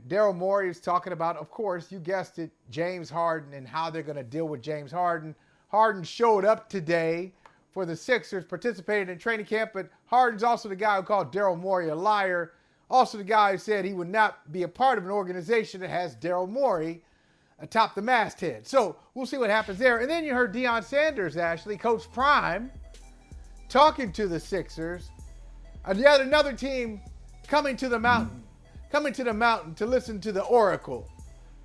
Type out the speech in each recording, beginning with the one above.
Daryl Morey is talking about, of course, you guessed it, James Harden and how they're going to deal with James Harden. Harden showed up today for the Sixers, participated in training camp, but Harden's also the guy who called Daryl Morey a liar. Also the guy who said he would not be a part of an organization that has Daryl Morey atop the masthead. So we'll see what happens there. And then you heard Deion Sanders, Ashley, Coach Prime, talking to the Sixers. Yet another team coming to the mountain to listen to the Oracle,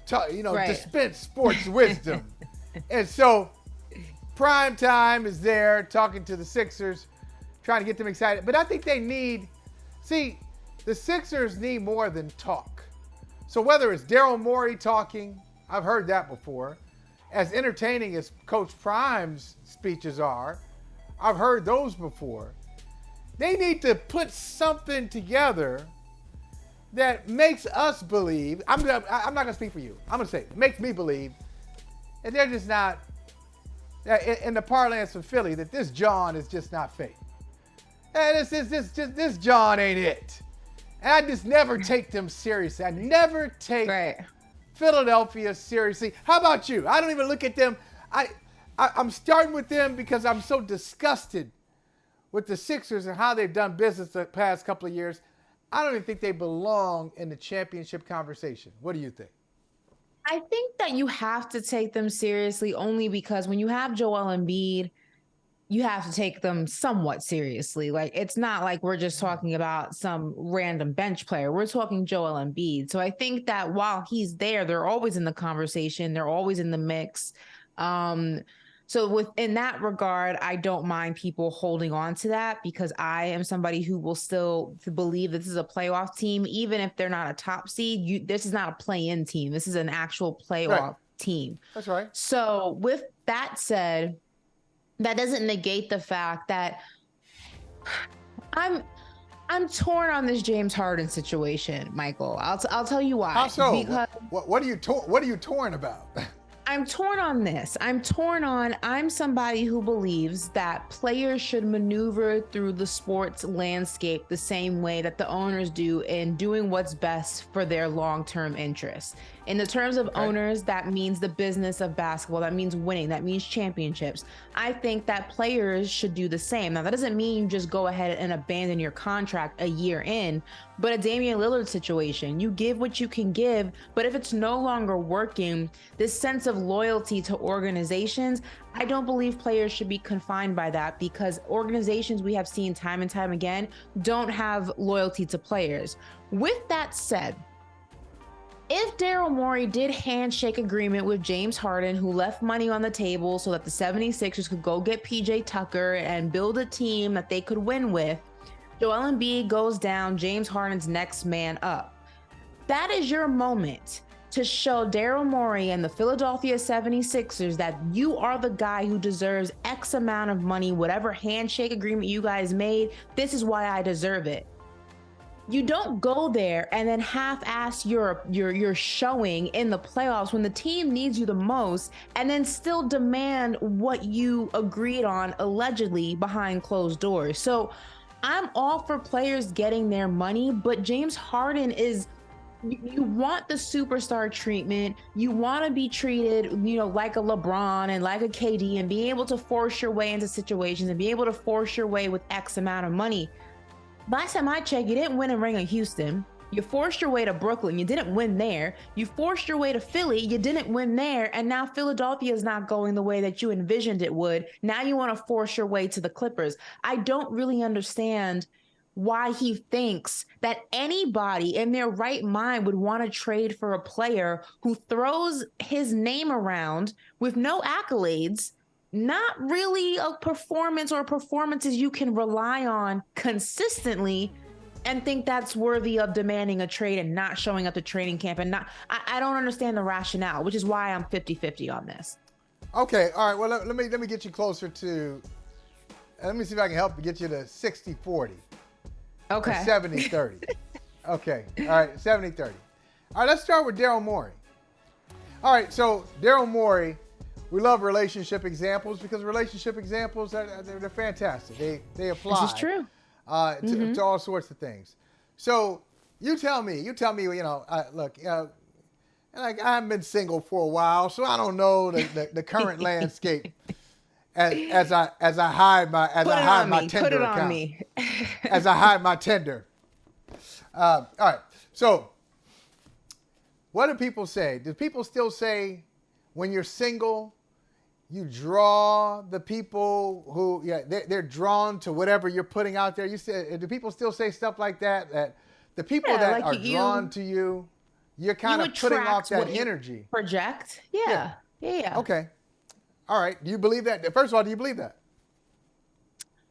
dispense sports wisdom. And so Prime Time is there talking to the Sixers, trying to get them excited. But I think the Sixers need more than talk. So whether it's Daryl Morey talking, I've heard that before. As entertaining as Coach Prime's speeches are, I've heard those before. They need to put something together that makes us believe. I'm not going to speak for you. I'm going to say it makes me believe that they're just not, in the parlance of Philly, that this John is just not fake. This John ain't it. And I just never take them seriously. I never take Philadelphia seriously. How about you? I don't even look at them. I'm starting with them because I'm so disgusted with the Sixers and how they've done business the past couple of years. I don't even think they belong in the championship conversation. What do you think? I think that you have to take them seriously only because when you have Joel Embiid, you have to take them somewhat seriously. Like, it's not like we're just talking about some random bench player. We're talking Joel Embiid. So I think that while he's there, they're always in the conversation. They're always in the mix. So in that regard, I don't mind people holding on to that because I am somebody who will still believe this is a playoff team, even if they're not a top seed. This is not a play-in team. This is an actual playoff team. That's right. So with that said, that doesn't negate the fact that I'm torn on this James Harden situation, Michael. I'll tell you why. How so? Because what are you torn about? I'm torn on this. I'm somebody who believes that players should maneuver through the sports landscape the same way that the owners do in doing what's best for their long-term interests. In the terms of owners, that means the business of basketball. That means winning. That means championships. I think that players should do the same. Now, that doesn't mean you just go ahead and abandon your contract a year in, but a Damian Lillard situation, you give what you can give, but if it's no longer working, this sense of loyalty to organizations, I don't believe players should be confined by that because organizations we have seen time and time again don't have loyalty to players. With that said, if Daryl Morey did handshake agreement with James Harden, who left money on the table so that the 76ers could go get PJ Tucker and build a team that they could win with, Joel Embiid goes down, James Harden's next man up. That is your moment to show Daryl Morey and the Philadelphia 76ers that you are the guy who deserves X amount of money, whatever handshake agreement you guys made, this is why I deserve it. You don't go there and then half-ass your showing in the playoffs when the team needs you the most and then still demand what you agreed on allegedly behind closed doors. So I'm all for players getting their money, but James Harden is, you want the superstar treatment. You want to be treated, like a LeBron and like a KD and be able to force your way into situations and be able to force your way with X amount of money. Last time I checked, you didn't win a ring in Houston. You forced your way to Brooklyn. You didn't win there. You forced your way to Philly. You didn't win there. And now Philadelphia is not going the way that you envisioned it would. Now you want to force your way to the Clippers. I don't really understand why he thinks that anybody in their right mind would want to trade for a player who throws his name around with no accolades, not really a performance or performances you can rely on consistently, and think that's worthy of demanding a trade and not showing up to training camp. And I don't understand the rationale, which is why I'm 50-50 on this. Okay, all right. Well, let me get you closer to. Let me see if I can help get you to 60-40. Okay. 70-30. Okay. All right. 70-30. All right. Let's start with Daryl Morey. All right. So Daryl Morey. We love relationship examples because relationship examples they're fantastic. They apply. This is true. To all sorts of things. So You tell me. Look, like I haven't been single for a while, so I don't know the current landscape. As I hide my Tinder Put it on account. me. As I hide my Tinder. All right. So, what do people say? Do people still say when you're single, you draw the people who they're drawn to whatever you're putting out there? Do people still say stuff like that? That the people that are drawn to you, you're kind of putting off that energy. Project. Yeah. Okay. All right. Do you believe that? First of all, do you believe that?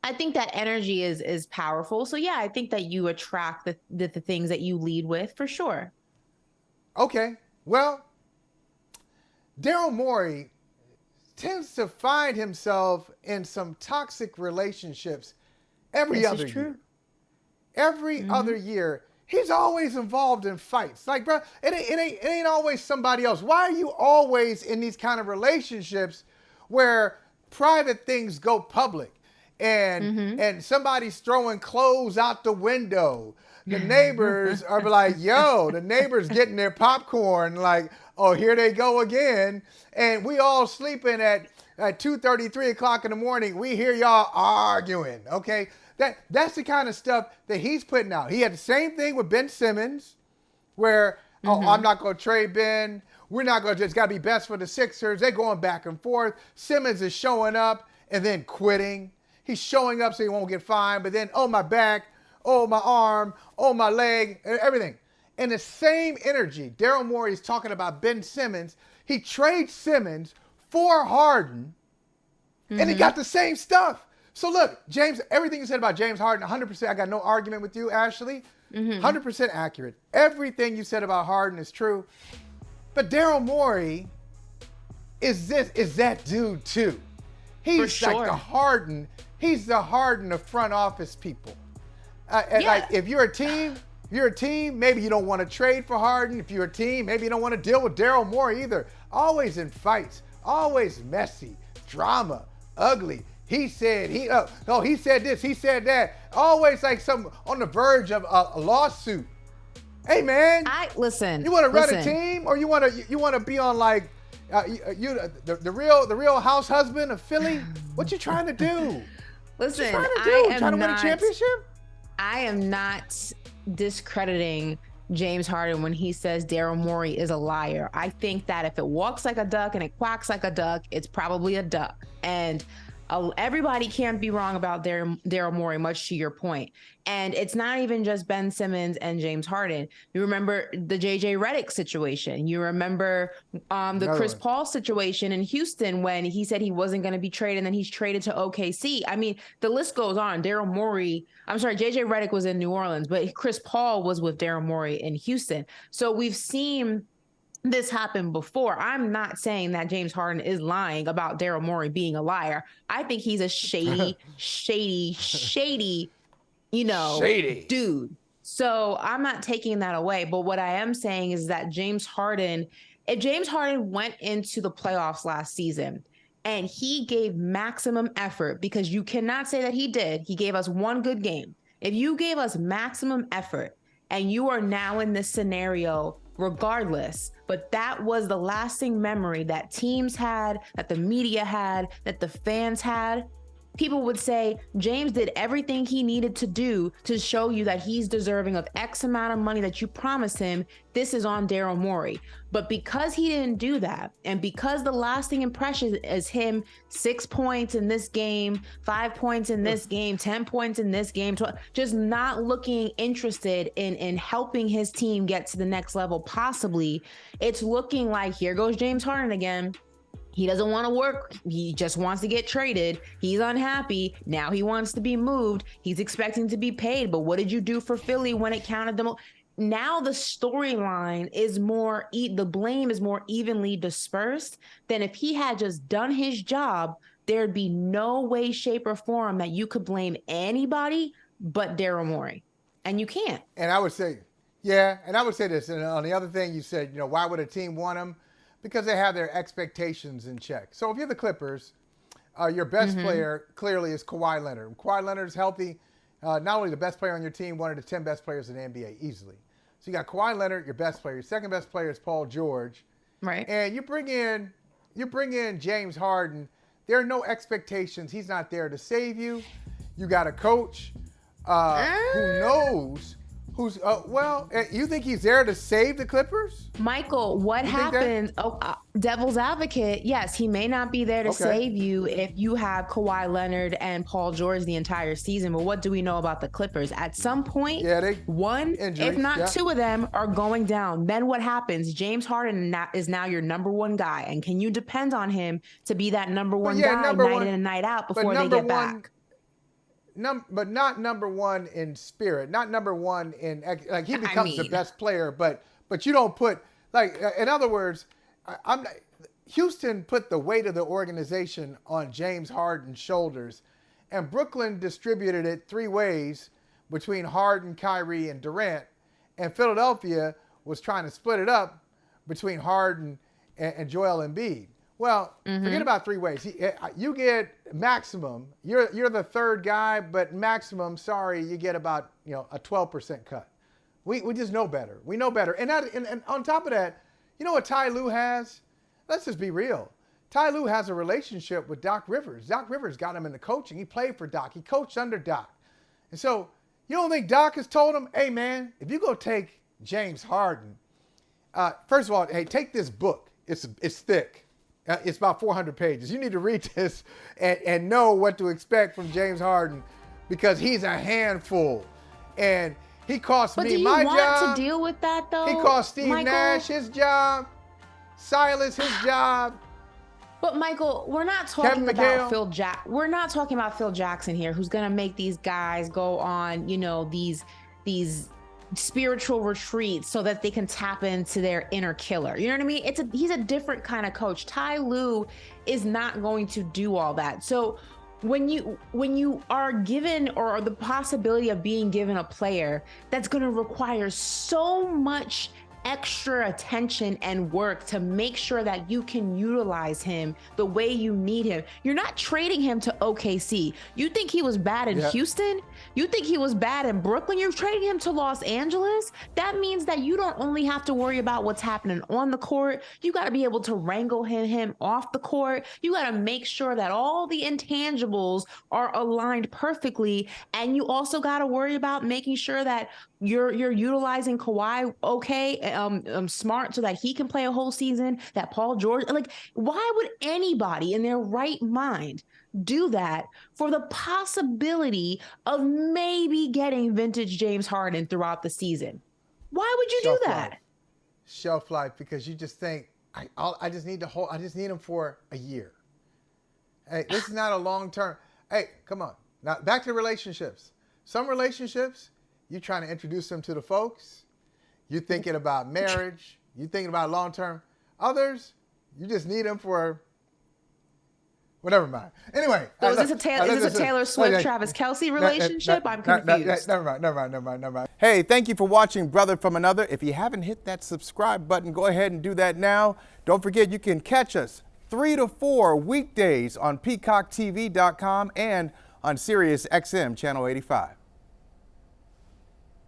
I think that energy is powerful. So yeah, I think that you attract the things that you lead with for sure. Okay. Well, Daryl Morey tends to find himself in some toxic relationships every other year. Every other year, he's always involved in fights. Like, bro, it ain't always somebody else. Why are you always in these kind of relationships where private things go public and somebody's throwing clothes out the window? The neighbors are like, yo, the neighbors getting their popcorn, like, oh, here they go again. And we all sleeping at 2:30, 3 o'clock in the morning. We hear y'all arguing, okay? That's the kind of stuff that he's putting out. He had the same thing with Ben Simmons, where, I'm not going to trade Ben. We're not going to just got to be best for the Sixers. They're going back and forth. Simmons is showing up and then quitting. He's showing up so he won't get fined, but then, oh, my back, oh, my arm, oh, my leg, everything. And the same energy, Daryl Morey is talking about Ben Simmons. He trades Simmons for Harden, and he got the same stuff. So look, James, everything you said about James Harden, 100%, I got no argument with you, Ashley. 100% accurate. Everything you said about Harden is true. But Daryl Morey is that dude too. He's like the Harden. He's the Harden of front office people. Like if you're a team, maybe you don't want to trade for Harden. If you're a team, maybe you don't want to deal with Daryl Morey either. Always in fights, always messy, drama, ugly. He said he said this, he said that. Always like some on the verge of a lawsuit. Hey man, listen. You want to run a team, or you want to be on like the real house husband of Philly? What you trying to do? Listen, trying to win a championship? I am not discrediting James Harden when he says Daryl Morey is a liar. I think that if it walks like a duck and it quacks like a duck, it's probably a duck. And everybody can't be wrong about Daryl Morey, much to your point. And it's not even just Ben Simmons and James Harden. You remember the JJ Redick situation. You remember the Chris Paul situation in Houston when he said he wasn't going to be traded and then he's traded to OKC. I mean, the list goes on. JJ Redick was in New Orleans, but Chris Paul was with Daryl Morey in Houston. So we've seen this happened before. I'm not saying that James Harden is lying about Daryl Morey being a liar. I think he's a shady, dude. So I'm not taking that away. But what I am saying is that if James Harden went into the playoffs last season and he gave maximum effort, because you cannot say that he did. He gave us one good game. If you gave us maximum effort and you are now in this scenario regardless, but that was the lasting memory that teams had, that the media had, that the fans had, people would say James did everything he needed to do to show you that he's deserving of X amount of money that you promised him. This is on Daryl Morey. But because he didn't do that, and because the lasting impression is him 6 points in this game, 5 points in this game, 10 points in this game, just not looking interested in helping his team get to the next level, possibly, it's looking like here goes James Harden again. He doesn't want to work. He just wants to get traded. He's unhappy. Now he wants to be moved. He's expecting to be paid. But what did you do for Philly when it counted the most? Now the storyline is more, the blame is more evenly dispersed than if he had just done his job. There'd be no way, shape, or form that you could blame anybody but Daryl Morey. And you can't. And I would say, this. And on the other thing you said, why would a team want him? Because they have their expectations in check. So if you're the Clippers, your best player clearly is Kawhi Leonard. Kawhi Leonard is healthy. Not only the best player on your team, one of the 10 best players in the NBA, easily. So you got Kawhi Leonard, your best player. Your second best player is Paul George. Right. And you bring in James Harden. There are no expectations. He's not there to save you. You got a coach who knows who's you think he's there to save the Clippers? Michael, what happens? Devil's advocate. Yes, he may not be there to save you if you have Kawhi Leonard and Paul George the entire season. But what do we know about the Clippers? At some point, one, if not two of them are going down. Then what happens? James Harden is now your number one guy. And can you depend on him to be that number one guy night in and night out before they get back? But not number one in spirit, not number one in like he becomes the best player, but you don't put in other words, Houston put the weight of the organization on James Harden's shoulders, and Brooklyn distributed it three ways between Harden, Kyrie, and Durant, and Philadelphia was trying to split it up between Harden and Joel Embiid. Well, forget about three ways. You get maximum. You're the third guy, but maximum. Sorry, you get about a 12% cut. We just know better. We know better. And on top of that, you know what Ty Lue has? Let's just be real. Ty Lue has a relationship with Doc Rivers. Doc Rivers got him into coaching. He played for Doc. He coached under Doc. And so you don't think Doc has told him, hey man, if you go take James Harden, first of all, hey, take this book. It's thick. It's about 400 pages. You need to read this and know what to expect from James Harden because he's a handful. And he cost me my job. But do you want to deal with that, though? He cost Steve Nash his job, Silas his job. But Michael, we're not talking about We're not talking about Phil Jackson here, who's going to make these guys go on, these spiritual retreats so that they can tap into their inner killer. You know what I mean? He's a different kind of coach. Ty Lue is not going to do all that. So when you are given or the possibility of being given a player that's going to require so much extra attention and work to make sure that you can utilize him the way you need him. You're not trading him to OKC. You think he was bad in Houston? You think he was bad in Brooklyn? You're trading him to Los Angeles? That means that you don't only have to worry about what's happening on the court. You got to be able to wrangle him off the court. You got to make sure that all the intangibles are aligned perfectly. And you also got to worry about making sure that you're utilizing Kawhi smart so that he can play a whole season, that Paul George, why would anybody in their right mind do that for the possibility of maybe getting vintage James Harden throughout the season? Why would you do that? Shelf life, because you just think, I just need him for a year. Hey, this is not a long term. Hey, come on. Now back to relationships. Some relationships, you're trying to introduce them to the folks. You're thinking about marriage. You're thinking about long term. Others, you just need them for whatever mind. Anyway. So is this a Taylor Swift, Travis Kelce relationship? I'm confused. Never mind. Hey, thank you for watching Brother from Another. If you haven't hit that subscribe button, go ahead and do that now. Don't forget, you can catch us 3 to 4 weekdays on PeacockTV.com and on Sirius XM Channel 85.